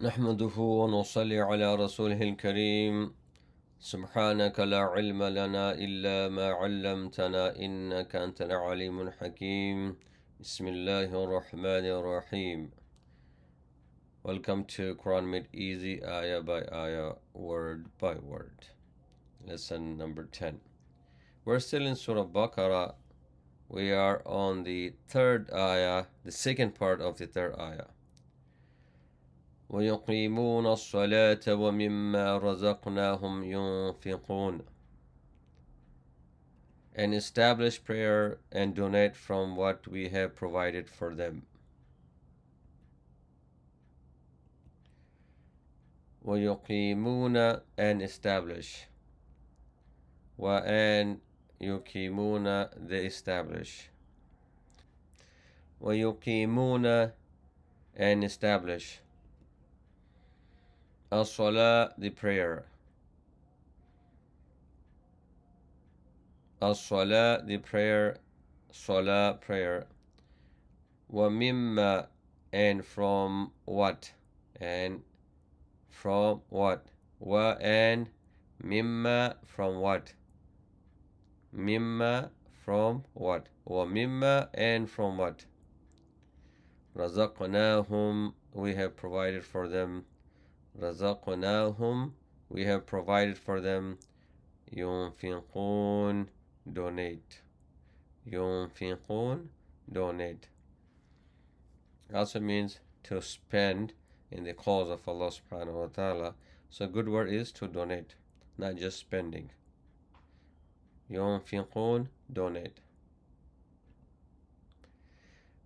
نحمده ونصلي على رسوله الكريم. سبحانك لا علم لنا إلا ما علمتنا إنك أنت العليم الحكيم. بسم الله الرحمن الرحيم. Welcome to Quran Made Easy, ayah by ayah, word by word. Lesson number 10. We're still in Surah Baqarah. We are on the third ayah, the second part of the third ayah. ويقيمون الصلاة ومما رزقناهم ينفقون, and establish prayer and donate from what we have provided for them. ويقيمون, and establish. وأن يقيمون, they establish. ويقيمون, and establish. الصلاة, the prayer. الصلاة, the prayer. Salah, prayer. ومما, and from what, and from what. And mimma, from what. Mimma, from what. ومما, and from what. رزقناهم, we have provided for them. رزقناهم, we have provided for them. ينفقون, donate. ينفقون, donate. Also means to spend in the cause of Allah subhanahu wa ta'ala. So a good word is to donate, not just spending. ينفقون, donate.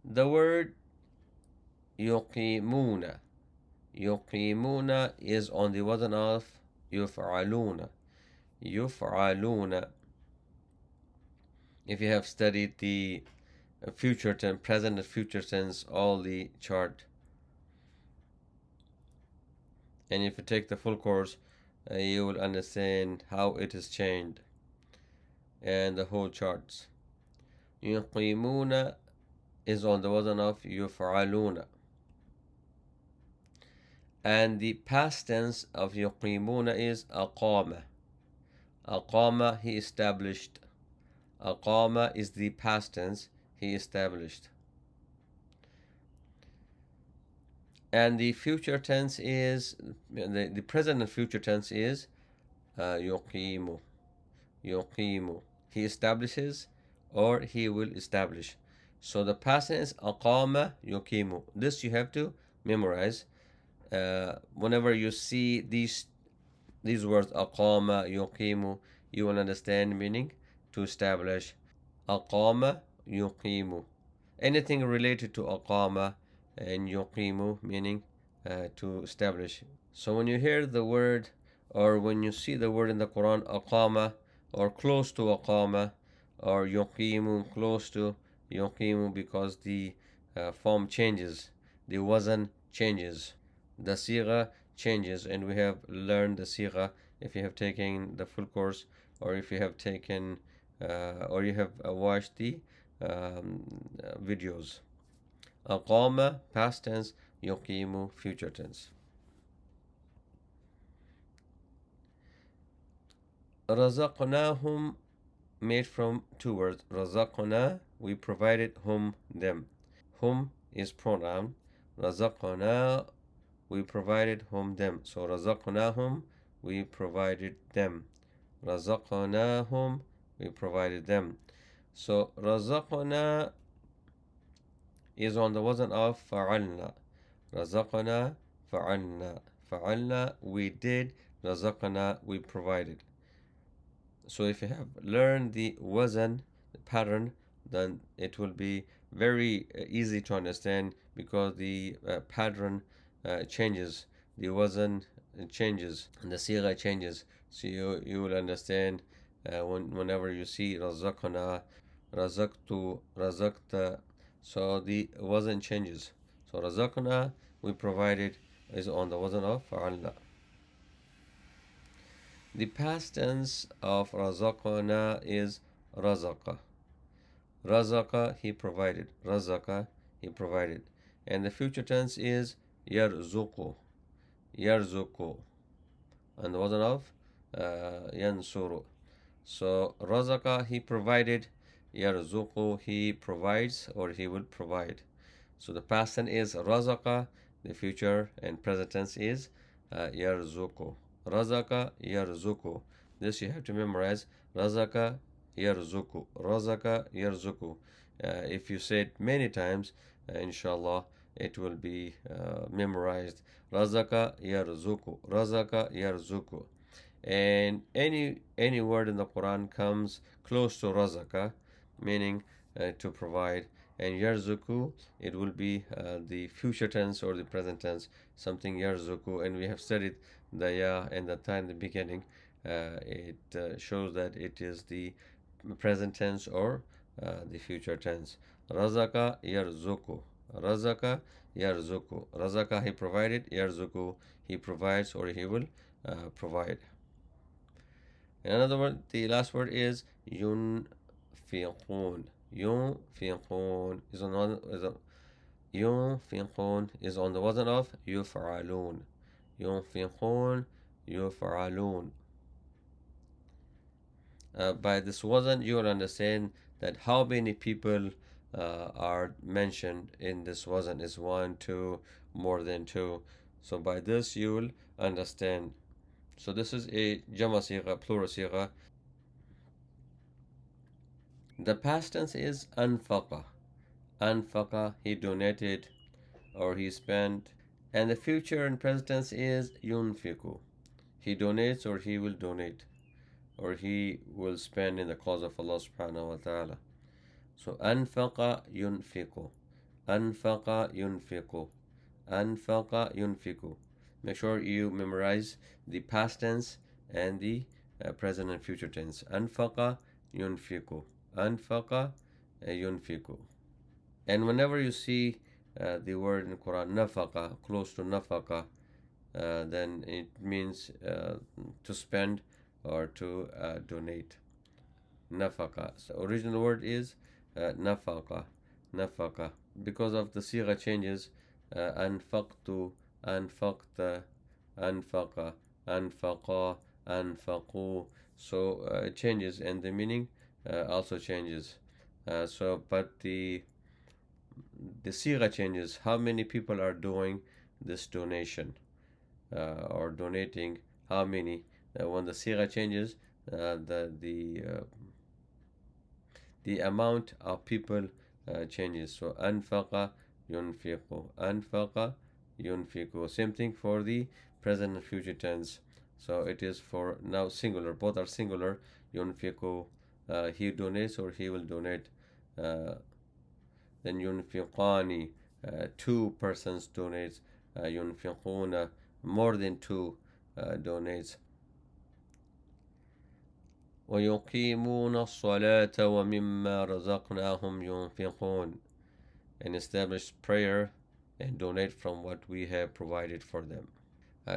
The word يقيمون. يقيمون is on the wazn of يفعلون. يفعلون. If you have studied the future tense, present and future tense, all the chart, and if you take the full course, you will understand how it is changed and the whole charts. يقيمون is on the wazn of يفعلون, and the past tense of يقيمون is أقام. أقام, he established. أقام is the past tense, he established. And the future tense is, the present and future tense is يقيم. يقيم, he establishes or he will establish. So the past tense أقام يقيم. This you have to memorize. Whenever you see these words أقام يقيم, you will understand meaning to establish. أقام يقيم. Anything related to أقام and يقيم meaning to establish. So when you hear the word, or when you see the word in the Quran أقام, or close to أقام, or يقيم, close to يقيم, because the form changes, the wazn changes, the sigha changes, and we have learned the sigha if you have taken the full course, or if you have taken or you have watched the videos. أقام, past tense. يقيم, future tense. رزقناهم, made from two words. رزقنا, we provided whom, them. Whom is pronoun. رزقنا, we provided whom, them. So رزقناهم, we provided them. رزقناهم, we provided them. So رزقنا is on the wazn of فعلنا. رزقنا فعلنا. فعلنا, we did. رزقنا, we provided. So if you have learned the wazn, the pattern, then it will be very easy to understand, because the pattern changes, the wazn changes, and the sigha changes. So you will understand whenever you see razaqna, razaqtu, razaqta, so the wazn changes. So razaqna, we provided, is on the wazn of fa'alna. The past tense of razaqna is razaqa. Razaqa, he provided. Razaqa, he provided. And the future tense is yarzuqu. yarzuqu, and the wazn of yansuru. So razaka, he provided, yarzuqu, he provides or he will provide. So the past tense is razaka, the future and present tense is yarzuqu. Razaka, yarzuqu. This you have to memorize. Razaka, yarzuqu. Razaka, yarzuqu. If you say it many times, inshallah, it will be memorized. Razaka, yarzuqu. Razaka, yarzuqu. And any word in the Quran comes close to razaka, meaning to provide, and yarzuku, it will be the future tense or the present tense, something yarzuku, and we have studied the ya and the ta in the beginning. It shows that it is the present tense or the future tense. Razaka yarzuku. Razaka yarzuku. Razaka, he provided. Yarzuku, he provides or he will provide. In another word, the last word is yunfiqun. Yunfiqun is yunfiqun is on the wazn of yuf'alun. Yunfiqun, yuf'alun. By this wazn, you will understand that how many people are mentioned in this wazn is one, two, more than two. So by this you will understand. So this is a jama sigha, plural sigha. The past tense is anfaqa. Anfaqa, he donated or he spent. And the future and present tense is yunfiku. He donates or he will donate or he will spend in the cause of Allah subhanahu wa ta'ala. So anfaqa yunfiku. Anfaqa yunfiku. Anfaqa yunfiku. Make sure you memorize the past tense and the present and future tense. Anfaqa yunfiku. Anfaqa yunfiku. And whenever you see the word in Quran nafaqa, close to nafaqa, then it means to spend or to donate. Nafaqa. So original word is nafaqa. Nafaqa. Because of the sigha changes, anfaqtu, anfaqta, anfaqa, anfaqa, anfaqu. So it changes and the meaning also changes. But the sigha changes. How many people are doing this donation or donating? How many? When the sigha changes, the amount of people changes. So anfaqa yunfiqu. Anfaqa yunfiqu. Same thing for the present and future tense. So it is for now singular. Both are singular. Yunfiqu. He donates or he will donate. Then yunfiqani. Two persons donates. Yunfiquna. More than two donates. ويقيمون الصلاة ومما رزقناهم ينفقون, and establish prayer and donate from what we have provided for them.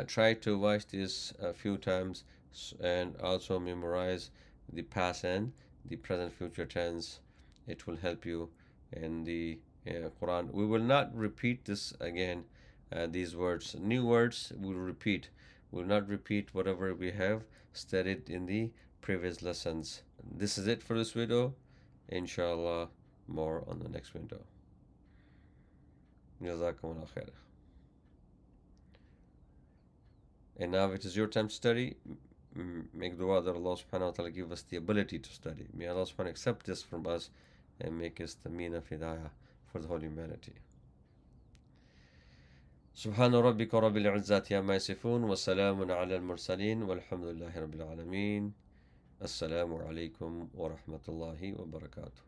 Try to watch this a few times and also memorize the past and the present future tense. It will help you in the Quran. We will not repeat this again, these words. New words we will repeat. We will not repeat whatever we have studied in the previous lessons. This is it for this video. Inshallah, more on the next video. Jazakumullah khair. And now it is your time to study. Make dua that Allah subhanahu wa ta'ala give us the ability to study. May Allah subhanahu wa ta'ala accept this from us and make us the mean of hidayah for the whole humanity. سبحان ربك رب العزة عما يصفون وسلام على المرسلين والحمد لله رب العالمين. السلام عليكم ورحمة الله وبركاته.